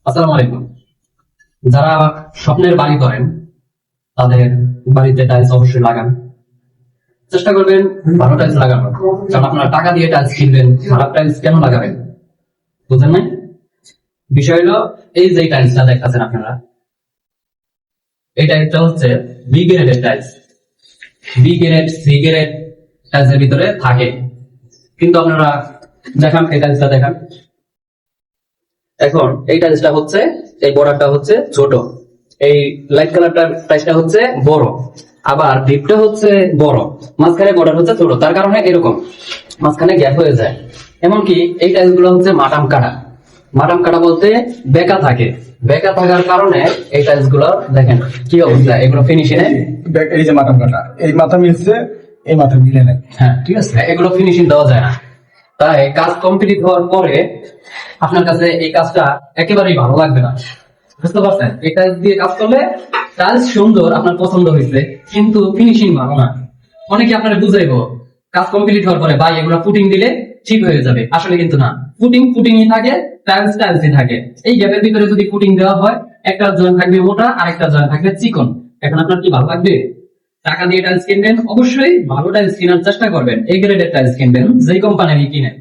আসসালামু আলাইকুম। যারা স্বপ্নের বাড়ি করেন তাদের বাড়িতে টাইলস অবশ্যই লাগান। চেষ্টা করবেন ভালো টাইলস লাগানোর, কারণ আপনারা টাকা দিয়ে টাইলস কিনবেন, খারাপ টাইলস কেন লাগাবেন? বুঝেন নাই? বিষয় হলো এই যে টাইলসটা দেখতেছেন আপনারা, এই টাইলসটা হচ্ছে বি গ্রেডের tiles. B grade, C grade টাইলসের ভিতরে থাকে, কিন্তু আপনারা দেখান এই টাইলসটা দেখান। এখন এই টাইলসটা হচ্ছে, এই বর্ডারটা হচ্ছে ছোট, এই লাইট কালারটার টাইলসটা হচ্ছে বড়, আবার ডিপটা হচ্ছে বড়, মাঝখানে বর্ডার হচ্ছে ছোট। তার কারণে এরকম মাঝখানে গ্যাপ হয়ে যায়। এমনকি এই টাইলস গুলো হচ্ছে মাটাম কাটা। মাটাম কাটা বলতে বেঁকা থাকে, বেঁকা থাকার কারণে এই টাইলস গুলো দেখেন কি অবস্থা, এগুলো ফিনিশিং এই যে মাথা কাটা, এই মাথা মিলছে, এই মাথা মিলে নাই। হ্যাঁ ঠিক আছে, এগুলো ফিনিশিং দেওয়া যায় না। তাই কাজ কমপ্লিট হওয়ার পরে আপনার কাছে এই কাজটা একেবারেই ভালো লাগবে না। বুঝতে পারছেন? এই টাইলস দিয়ে কাজ করলে টাইলস সুন্দর, আপনার পছন্দ হয়েছে, কিন্তু ফিনিশিং ভালো না। অনেকে আপনারা বুঝাইবো কাজ কমপ্লিট হওয়ার পরে ভাই এগুলো ফুটিং দিলে ঠিক হয়ে যাবে, আসলে কিন্তু না। ফুটিংই থাকে, টাইলসই থাকে। এই গ্যাপের ভিতরে যদি ফুটিং দেওয়া হয়, একটা জয়েন্ট থাকবে মোটা আর একটা জয়েন্ট থাকবে চিকন। এখন আপনার কি ভালো লাগবে? টাকা দিয়ে টাইলস কিনবেন, অবশ্যই ভালো টাইলস কেনার চেষ্টা করবেন, এই গ্রেডের টাইলস কিনবেন, যেই কোম্পানিরই কিনেন।